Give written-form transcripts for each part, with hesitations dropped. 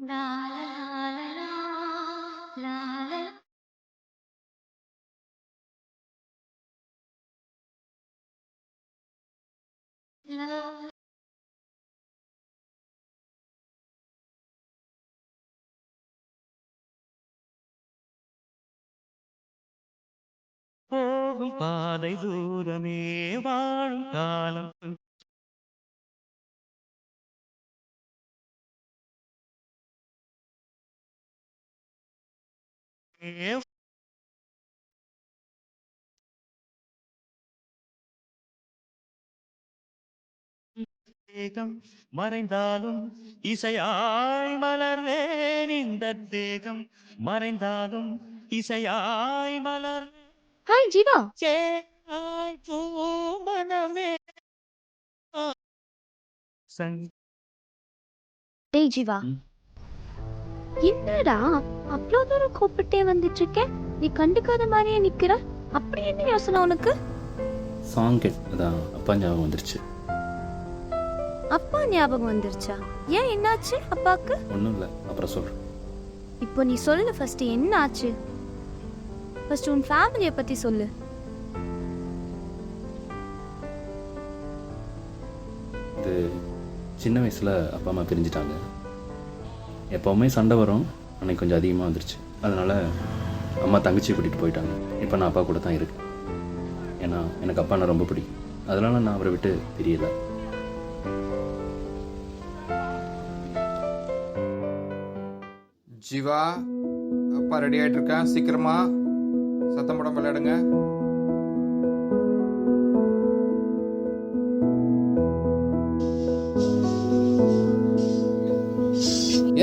லா லா லா லா லா லா. போகும் பாதை தூரமே வாழும் காலம் தேகம் மறைந்தாலும் இசையாய் மலர்வேன் இந்த தேகம் மறைந்தாலும் இசையாய் மலர் ஹாய் ஜீவா. சேராய் பூமனமே சங் டேய் ஜீவா, ம். என்னடா அவ்வளோ தூரம் கூப்பிட்டே வந்துட்டு இருக்கேன், நீ கண்டுக்காத மாதிரியே நிக்கிற. அப்படி என்ன யோசனை உனக்கு? சாங் கேட்டதான் அப்பா ஞாபகம் வந்துருச்சு. அப்பா ஞாபகம் வந்துருச்சா? ஏன் என்னாச்சு அப்பாக்கு? ஒன்றும் இல்லை, அப்புறம் சொல்கிறேன். இப்போ நீ சொல்லு, ஃபர்ஸ்ட் என்ன ஆச்சு? ஃபர்ஸ்ட் உன் ஃபேமிலியை பத்தி சொல்லு. இது சின்ன வயசில் அப்பா அம்மா பிரிஞ்சிட்டாங்க. எப்போவுமே சண்டை வரும், அன்னைக்கு கொஞ்சம் அதிகமாக வந்துருச்சு. அதனால் அம்மா தங்கச்சியை கூட்டிகிட்டு போயிட்டாங்க. இப்போ நான் அப்பா கூட தான் இருக்கேன். ஏன்னா எனக்கு அப்பானா ரொம்ப பிடிக்கும். அதனால் நான் அவரை விட்டு பிரியலை. ஜீவா, அப்பா ரெடி ஆயிட்டு இருக்கேன், சீக்கிரமா சத்தம் படம் விளையாடுங்க.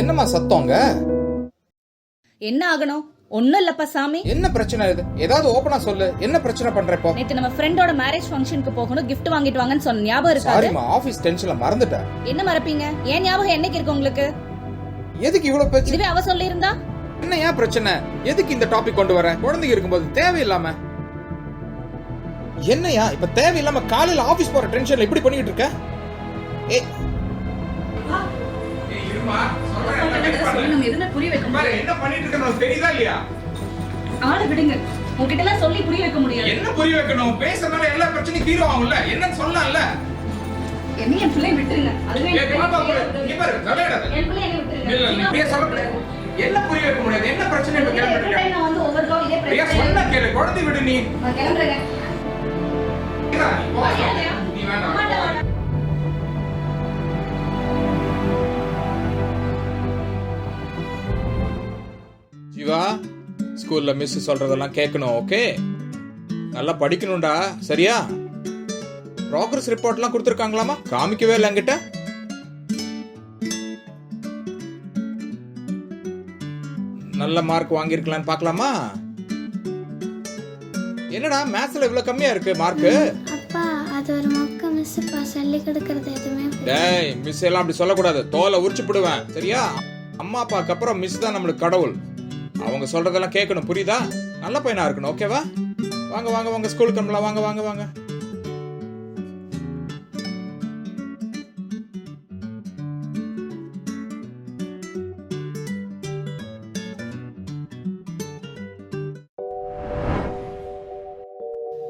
என்னம்மா சத்தங்க? என்ன ஆகணும்? ஒண்ணும் இல்லப்பா சாமி. என்ன பிரச்சனை இது? ஏதாவது ஓபனா சொல்லு. என்ன பிரச்சனை பண்ற இப்போ? நேத்து நம்ம ஃப்ரெண்டோட மேரேஜ் ஃபங்க்ஷனுக்கு போகணும், gift வாங்கிட்டு வாங்கன்னு சொன்ன ஞாபகம் இருக்கா? சாரிமா, ஆபீஸ் டென்ஷன்ல மறந்துட்டேன். என்ன மறப்பீங்க? ஏன் ஞாபகம் என்னைக்கு இருக்கு உங்களுக்கு? எதுக்கு இவ்வளவு பேச்சு? இதுவே அவ சொல்லி இருந்தா என்ன ஏன் பிரச்சனை? எதுக்கு இந்த டாபிக் கொண்டு வர? குழந்தைங்க இருக்கும்போது தேவையில்லாம என்னையா இப்ப தேவையில்லாம காலையில ஆபீஸ் போற டென்ஷன்ல இப்படி பண்ணிட்டு இருக்க? ஏய் இருமா, நம்ம எதுனா புரிய வைக்க முடியாது. என்ன பண்ணிட்டு இருக்கணும் தெரியுதா இல்லையா? ஆளு விடுங்க. உங்ககிட்ட எல்லாம் சொல்லி புரிய வைக்க முடியாது. என்ன புரிய வைக்கணும்? பேசறனால எல்லா பிரச்சனையும் தீர்வு ஆகும்ல. என்னன்னு சொல்லலாம்ல. என்ன என் பிள்ளை விட்டுருங்க. அதுவே ஏய் பாப்பா, இங்க பாரு, விளையாடாத. என் பிள்ளை என்ன விட்டுருங்க. இல்ல நீ இப்படியே சொல்லக்கூடாது. என்ன புரிய வைக்க முடியாது? என்ன பிரச்சனை இப்ப கிளம்பிட்டு இருக்க? நான் வந்து ஒவ்வொரு தடவை இதே பிரியா பிரச்சனை. சொன்னா கேளு, குழந்தை விடு நீ. நான் கிளம்புறேன். நீ போ. நீ வேண்டாம். ஜீவா, ஸ்கூல்ல மிஸ் சொல்றதெல்லாம் கேட்கணும், ஓகே? நல்லா படிக்கணும்டா, சரியா? ப்ராக்ரஸ் ரிப்போர்ட்லாம் கொடுத்துருக்காங்களாமா? காமிக்கவே இல்லை என்கிட்ட. நல்ல மார்க் வாங்கியிருக்கலான்னு பார்க்கலாமா? என்னடா மேத்ஸ்ல இவ்வளவு கம்மியா இருக்கு மார்க்? அப்பா, அது ஒரு மொக்க மிஸ் பா, சொல்லி கொடுக்கறது எதுவுமே டேய், மிஸ் எல்லாம் அப்படி சொல்லக்கூடாது. தோலை உரிச்சு போடுவேன், சரியா? அம்மா அப்பாக்கு அப்புறம் மிஸ் தான் நம்மளுக்கு கடவுள். அவங்க சொல்றதெல்லாம் கேட்கணும், புரியுதா? நல்ல பையனா இருக்கணும், ஓகேவா? வாங்க வாங்க வாங்க, ஸ்கூலுக்கு கிளம்பலாம். வாங்க வாங்க வாங்க.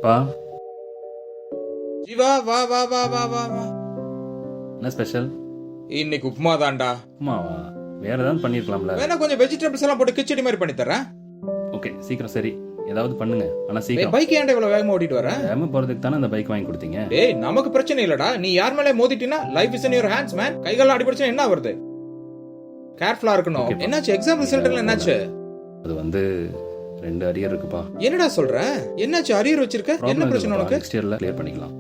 பா, ஜீவா, வா வா வா வா வா வா. என்ன ஸ்பெஷல்? இன்னைக்கு உப்புமா தான்டா. உப்புமாவா? வேற ஏதாவது பண்ணியிருக்கலாம்ல. வேணா கொஞ்சம் வெஜிடபிள்ஸ் எல்லாம் போட்டு கிச்சடி மாதிரி பண்ணி தரேன். ஓகே, சீக்கிரம் சரி, ஏதாவது பண்ணுங்க. ஆனால் சீக்கிரம். பைக் ஏன்டா இவ்வளவு வேகமா ஓட்டிட்டு வர? வேகமாக போகிறதுக்கு தானே அந்த பைக் வாங்கி கொடுத்தீங்க. டேய், நமக்கு பிரச்சனை இல்லடா. நீ யார் மேலே மோதிட்டினா life is in your hands man. கைகால அடிபடிச்சா என்ன வருது? கேர்ஃபுல்லா இருக்கணும். Okay, என்னாச்சு? எக்ஸாம் ரிசல்ட்ல என்னாச்சு? அது வந்து 2 அரியர் இருக்குப்பா. என்னடா சொல்ற? என்னாச்சு? அரியர் வச்சிருக்க? என்ன பிரச்சனை உனக்கு? நெக்ஸ்ட் இயர்ல கிளியர் பண்ணிக்கலாம்.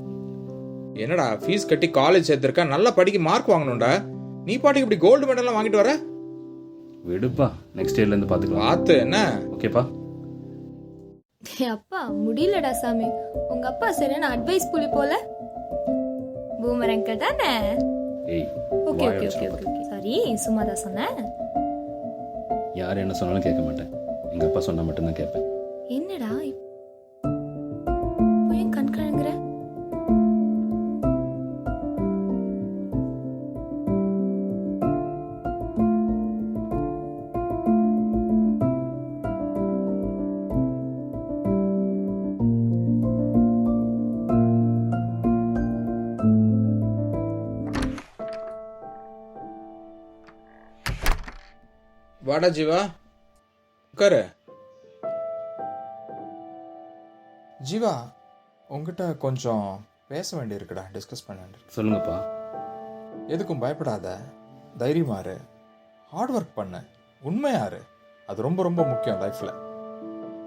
என்னடா ஃபீஸ் கட்டி காலேஜ் சேர்த்திருக்க, நல்லா படிக்க மார்க் வாங்கணும்டா. நீ பாட்டுக்கு இப்படி கோல்டு மெடல் எல்லாம் வாங்கிட்டு வர? விடுப்பா, நெக்ஸ்ட் இயர்ல இருந்து பாத்துக்கலாம். பார்த்து என்ன? ஓகேப்பா. அப்பா, முடியலடா சாமி. உங்க அப்பா சரியான அட்வைஸ் புலி போல. பூமரங்க தானே? ஏய், ஓகே வாயை ஓகே ஓகே வச்சுட்டு ஓகே. சாரி, சும்மா தான் சொன்னேன். யார் என்ன சொன்னாலும் கேட்க மாட்டேன். எங்க அப்பா சொன்னா மட்டும்தான் கேட்பேன். என்னடா இப்போ ஏன் கண் கலங்குற? வாடா ஜீவா, உட்காரு. ஜீவா, உங்ககிட்ட கொஞ்சம் பேச வேண்டியிருக்குடா, டிஸ்கஸ் பண்ண வேண்டியிருக்கு. சொல்லுங்கப்பா. எதுக்கும் பயப்படாத, தைரியமாரு, ஹார்ட் ஒர்க் பண்ணு, உண்மையாரு. அது ரொம்ப ரொம்ப முக்கியம்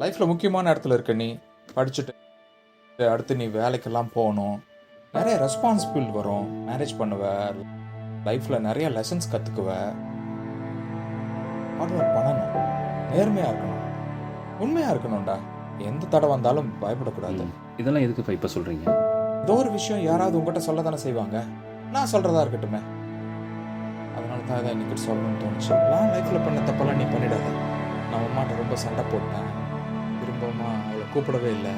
லைஃப்பில் முக்கியமான இடத்துல இருக்க நீ. படிச்சுட்டு அடுத்து நீ வேலைக்கெல்லாம் போகணும், நிறைய ரெஸ்பான்சிபிள் வரும், மேரேஜ் பண்ணுவ, லைஃப்பில் நிறைய லெசன்ஸ் கற்றுக்குவ. ஹார்ட் ஒர்க் பண்ணணும், நேர்மையாக இருக்கணும், உண்மையாக இருக்கணும்டா. எந்த தடை வந்தாலும் பயப்படக்கூடாது. இதெல்லாம் எதுக்குப்பா இப்போ சொல்கிறீங்க? ஏதோ ஒரு விஷயம் யாராவது உங்ககிட்ட சொல்ல தானே செய்வாங்க. நான் சொல்கிறதா இருக்கட்டுமே, அதனால தான் இதை இன்னைக்கு சொல்லணும்னு தோணுச்சு. நான் லைஃப்பில் பண்ண தப்பெல்லாம் நீ பண்ணிடாத. நான் அம்மாட்ட ரொம்ப சண்டை போட்டேன், திரும்பமா அவளை கூப்பிடவே இல்லை,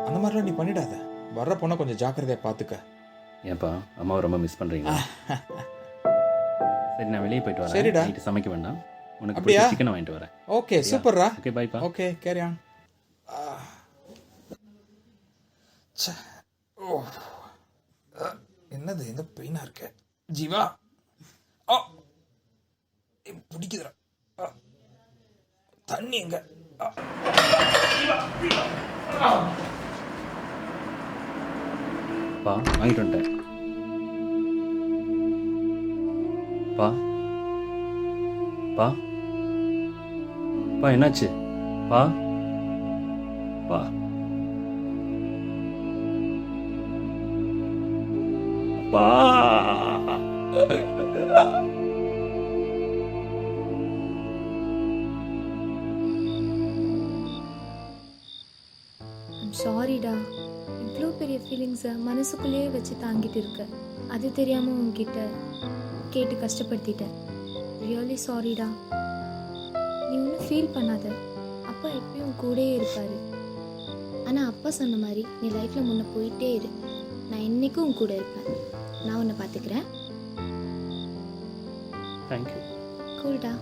அந்த மாதிரிலாம் நீ பண்ணிடாத. வர்ற பொண்ணை கொஞ்சம் ஜாக்கிரதையாக பார்த்துக்க. ஏன்ப்பா அம்மாவை ரொம்ப மிஸ் பண்ணுறீங்களா? சரி, நான் வெளியே போயிட்டு வரேன். சரிடா. நைட்டு சமைக்க வேண்டாம், உனக்கு அப்படியா? சிக்கன் வாங்கிட்டு வரேன். ஓகே, சூப்பர்ரா. ஓகே, பாய்ப்பா. Okay, carry on. என்னது எந்த பெயினா இருக்கு ஜீவா? பிடிக்குதுடா. தண்ணி எங்க? பா வாங்கிட்டு வந்துட்டேன். பா பா பா என்னாச்சு? பா பா பா சாரிடா, இவ்வளோ பெரிய ஃபீலிங்ஸை மனசுக்குள்ளேயே வச்சு தாங்கிட்டு இருக்க. அது தெரியாமல் உன்கிட்ட கேட்டு கஷ்டப்படுத்திட்டேன். ரியலி சாரிடா. நீ ஒன்றும் ஃபீல் பண்ணாத, அப்பா எப்பயும் கூடயே இருப்பார். ஆனால் அப்பா சொன்ன மாதிரி நீ லைஃப்பில் முன்னே போயிட்டே இரு. நான் என்றைக்கும் உன் கூட இருப்பேன். நான் உன்னை பார்த்துக்கிறேன். தேங்க்யூ. கூல்டா.